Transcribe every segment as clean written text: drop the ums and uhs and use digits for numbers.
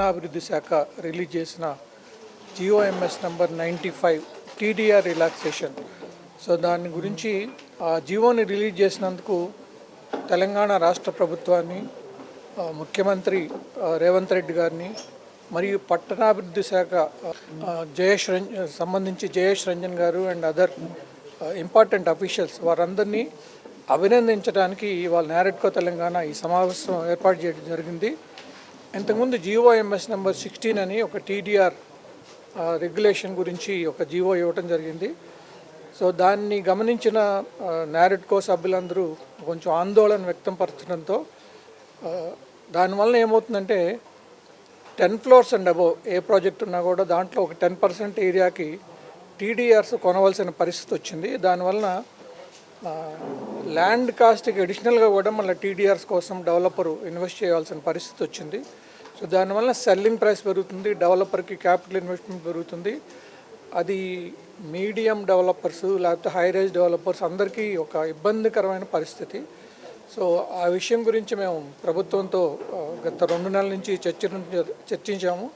పట్టణాభివృద్ధి శాఖ రిలీజ్ చేసిన GOMS number 95 TDR relaxation. So దాని గురించి ఆ జియోని రిలీజ్ చేసినందుకు తెలంగాణ రాష్ట్ర ప్రభుత్వాన్ని, ముఖ్యమంత్రి రేవంత్ రెడ్డి గారిని మరియు పట్టణాభివృద్ధి శాఖ జయేష్ రంజన్ గారు అండ్ అదర్ ఇంపార్టెంట్ అఫీషియల్స్ వారందరినీ అభినందించడానికి ఇవాళ నారెడ్కో తెలంగాణ ఈ సమావేశం ఏర్పాటు చేయడం జరిగింది. ఇంతకుముందు జిఓఎంఎస్ నెంబర్ 16 అని ఒక టీడీఆర్ రెగ్యులేషన్ గురించి ఒక జిఓ ఇవ్వటం జరిగింది. సో దాన్ని గమనించిన నారెడ్కో సభ్యులందరూ కొంచెం ఆందోళన వ్యక్తం పరచడంతో దానివల్ల ఏమవుతుందంటే 10 floors and above A project ఉన్నా కూడా దాంట్లో ఒక 10% ఏరియాకి టీడీఆర్స్ కొనవలసిన పరిస్థితి వచ్చింది. దానివలన ల్యాండ్ కాస్ట్కి అడిషనల్గా కూడా మళ్ళీ టీడీఆర్స్ కోసం డెవలపరు ఇన్వెస్ట్ చేయాల్సిన పరిస్థితి వచ్చింది. సో దానివల్ల సెల్లింగ్ ప్రైస్ పెరుగుతుంది, డెవలపర్కి క్యాపిటల్ ఇన్వెస్ట్మెంట్ పెరుగుతుంది. అది మీడియం డెవలపర్స్ లేకపోతే హై రైజ్ డెవలపర్స్ అందరికీ ఒక ఇబ్బందికరమైన పరిస్థితి. సో ఆ విషయం గురించి మేము ప్రభుత్వంతో గత 2 నెలల నుంచి చర్చించాము.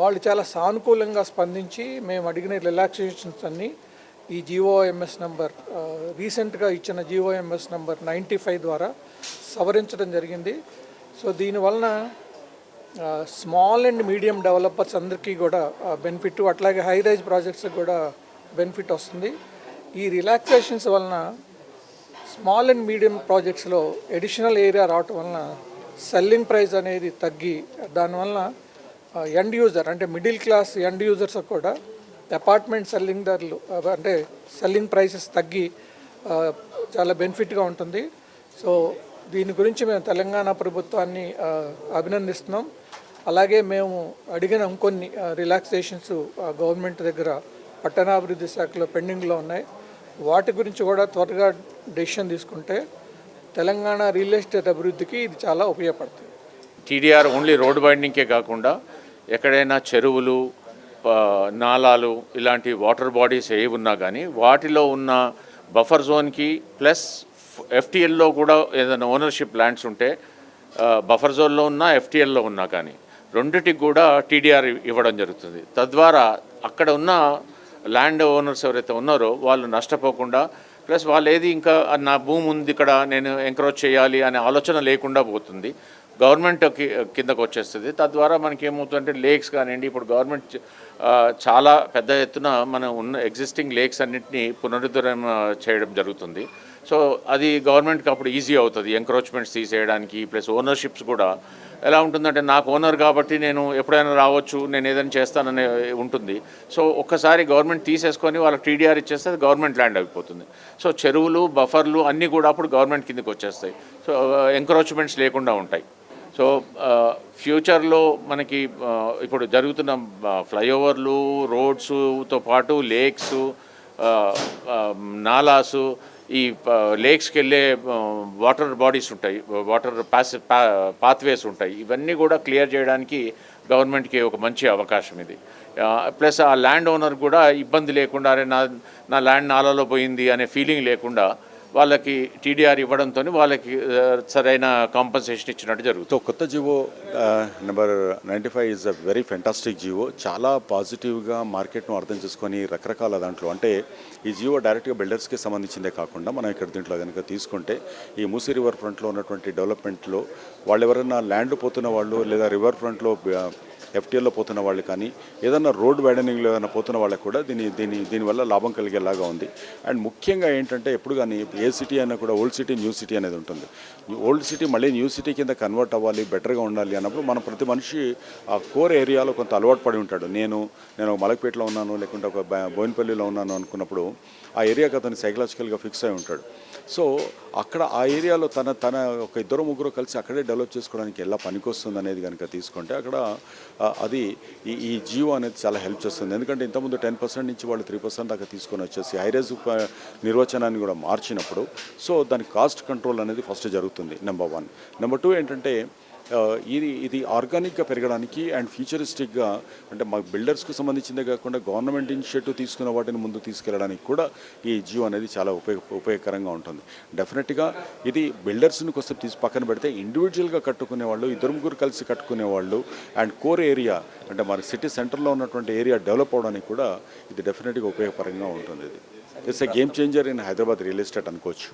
వాళ్ళు చాలా సానుకూలంగా స్పందించి మేము అడిగిన రిలాక్సేషన్స్ అన్నీ ఈ జిఓఎంఎస్ నెంబర్ రీసెంట్గా ఇచ్చిన జిఓఎంఎస్ నెంబర్ 95 ద్వారా సవరించడం జరిగింది. సో దీనివలన స్మాల్ అండ్ మీడియం డెవలపర్స్ అందరికీ కూడా బెనిఫిట్, అట్లాగే హై రైజ్ ప్రాజెక్ట్స్కి కూడా బెనిఫిట్ వస్తుంది. ఈ రిలాక్సేషన్స్ వలన స్మాల్ అండ్ మీడియం ప్రాజెక్ట్స్లో అడిషనల్ ఏరియా రావటం వలన సెల్లింగ్ ప్రైస్ అనేది తగ్గి దానివలన ఎండ్ యూజర్ అంటే మిడిల్ క్లాస్ ఎండ్ యూజర్స్ కూడా అపార్ట్మెంట్ సెల్లింగ్ ధరలు అంటే సెల్లింగ్ ప్రైసెస్ తగ్గి చాలా బెనిఫిట్గా ఉంటుంది. సో దీని గురించి మేము తెలంగాణ ప్రభుత్వాన్ని అభినందిస్తున్నాం. అలాగే మేము అడిగిన ఇంకొన్ని రిలాక్సేషన్స్ గవర్నమెంట్ దగ్గర పట్టణాభివృద్ధి శాఖలో పెండింగ్లో ఉన్నాయి. వాటి గురించి కూడా త్వరగా డెసిషన్ తీసుకుంటే తెలంగాణ రియల్ ఎస్టేట్ అభివృద్ధికి ఇది చాలా ఉపయోగపడుతుంది. టీడీఆర్ ఓన్లీ రోడ్ వైండింగ్కే కాకుండా ఎక్కడైనా చెరువులు, నాలాలు ఇలాంటి వాటర్ బాడీస్ ఏవి ఉన్నా కానీ వాటిలో ఉన్న బఫర్ జోన్కి ప్లస్ ఎఫ్టీఎల్లో కూడా ఏదైనా ఓనర్షిప్ ల్యాండ్స్ ఉంటే బఫర్ జోన్లో ఉన్నా ఎఫ్టీఎల్లో ఉన్నా కానీ రెండిటికి కూడా టీడీఆర్ ఇవ్వడం జరుగుతుంది. తద్వారా అక్కడ ఉన్న ల్యాండ్ ఓనర్స్ ఎవరైతే ఉన్నారో వాళ్ళు నష్టపోకుండా, ప్లస్ వాళ్ళు ఏది ఇంకా నా భూమి ఉంది ఇక్కడ నేను ఎంకరేజ్ చేయాలి అనే ఆలోచన లేకుండా పోతుంది, గవర్నమెంట్ కిందకు వచ్చేస్తుంది. తద్వారా మనకి ఏమవుతుందంటే లేక్స్ కానివ్వండి, ఇప్పుడు గవర్నమెంట్ చాలా పెద్ద ఎత్తున మనం ఉన్న ఎగ్జిస్టింగ్ లేక్స్ అన్నింటినీ పునరుద్ధరణ చేయడం జరుగుతుంది. సో అది గవర్నమెంట్కి అప్పుడు ఈజీ అవుతుంది ఎంక్రోచ్మెంట్స్ తీసేయడానికి. ప్లస్ ఓనర్షిప్స్ కూడా ఎలా ఉంటుందంటే నాకు ఓనర్ కాబట్టి నేను ఎప్పుడైనా రావచ్చు, నేను ఏదైనా చేస్తాననే ఉంటుంది. సో ఒక్కసారి గవర్నమెంట్ తీసేసుకొని వాళ్ళకి టీడీఆర్ ఇచ్చేస్తే అది గవర్నమెంట్ ల్యాండ్ అయిపోతుంది. సో చెరువులు, బఫర్లు అన్నీ కూడా అప్పుడు గవర్నమెంట్ కిందకి వచ్చేస్తాయి. సో ఎంక్రోచ్మెంట్స్ లేకుండా ఉంటాయి. సో ఫ్యూచర్లో మనకి ఇప్పుడు జరుగుతున్న ఫ్లైఓవర్లు, రోడ్స్తో పాటు లేక్స్, నాలాసు, ఈ లేక్స్కి వెళ్ళే వాటర్ బాడీస్ ఉంటాయి, వాటర్ పాత్వేస్ ఉంటాయి. ఇవన్నీ కూడా క్లియర్ చేయడానికి గవర్నమెంట్కి ఒక మంచి అవకాశం ఇది. ప్లస్ ఆ ల్యాండ్ ఓనర్ కూడా ఇబ్బంది లేకుండా అరే నా ల్యాండ్ నాలాలో పోయింది అనే ఫీలింగ్ లేకుండా వాళ్ళకి టీడీఆర్ ఇవ్వడంతో వాళ్ళకి సరైన కాంపన్సేషన్ ఇచ్చినట్టు జరుగుతుంది. కొత్త GO number 95 is a very fantastic GO. చాలా పాజిటివ్గా మార్కెట్ను అర్థం చేసుకొని రకరకాల దాంట్లో అంటే ఈ జివో డైరెక్ట్గా బిల్డర్స్కి సంబంధించిందే కాకుండా మనం ఇక్కడ దీంట్లో కనుక తీసుకుంటే ఈ మూసీ రివర్ ఫ్రంట్లో ఉన్నటువంటి డెవలప్మెంట్లో వాళ్ళు ఎవరైనా ల్యాండ్ పోతున్న వాళ్ళు లేదా రివర్ ఫ్రంట్లో ఎఫ్టీఎల్లో పోతున్న వాళ్ళు కానీ ఏదైనా రోడ్ వైడనింగ్లో ఏదైనా పోతున్న వాళ్ళకి కూడా దీనివల్ల లాభం కలిగేలాగా ఉంది. అండ్ ముఖ్యంగా ఏంటంటే ఎప్పుడు కానీ ఏ సిటీ అయినా కూడా ఓల్డ్ సిటీ, న్యూ సిటీ అనేది ఉంటుంది. ఓల్డ్ సిటీ మళ్ళీ న్యూ సిటీ కింద కన్వర్ట్ అవ్వాలి, బెటర్గా ఉండాలి అన్నప్పుడు మనం ప్రతి మనిషి ఆ కోర్ ఏరియాలో కొంత అలవాటు పడి ఉంటాడు. నేను మలక్పేటలో ఉన్నాను లేకుంటే ఒక బోయినపల్లిలో ఉన్నాను అనుకున్నప్పుడు ఆ ఏరియాకి అతను సైకలాజికల్గా ఫిక్స్ అయి ఉంటాడు. సో అక్కడ ఆ ఏరియాలో తన ఒక 2-3 కలిసి అక్కడే డెవలప్ చేసుకోవడానికి ఎలా పనికొస్తుంది అనేది కనుక తీసుకుంటే అక్కడ అది ఈ జియో అనేది చాలా హెల్ప్ చేస్తుంది. ఎందుకంటే ఇంతకుముందు 10% నుంచి వాళ్ళు 3% దాకా తీసుకొని వచ్చేసి హైరేజ్ నిర్వచనాన్ని కూడా మార్చినప్పుడు సో దాని కాస్ట్ కంట్రోల్ అనేది ఫస్ట్ జరుగుతుంది. నెంబర్ 1. నెంబర్ 2 ఏంటంటే ఇది ఆర్గానిక్గా పెరగడానికి అండ్ ఫ్యూచరిస్టిక్గా అంటే మా బిల్డర్స్కు సంబంధించిందే కాకుండా గవర్నమెంట్ ఇనిషియేటివ్ తీసుకున్న వాటిని ముందు తీసుకెళ్ళడానికి కూడా ఈ జియో అనేది చాలా ఉపయోగకరంగా ఉంటుంది. డెఫినెట్గా ఇది బిల్డర్స్ని కోసం తీసి పక్కన పెడితే ఇండివిజువల్గా కట్టుకునే వాళ్ళు, ఇద్దరు ముగ్గురు కలిసి కట్టుకునే వాళ్ళు అండ్ కోర్ ఏరియా అంటే మన సిటీ సెంటర్లో ఉన్నటువంటి ఏరియా డెవలప్ అవడానికి కూడా ఇది డెఫినెట్గా ఉపయోగకరంగా ఉంటుంది. ఇది it's a game changer in Hyderabad real estate అనుకోవచ్చు.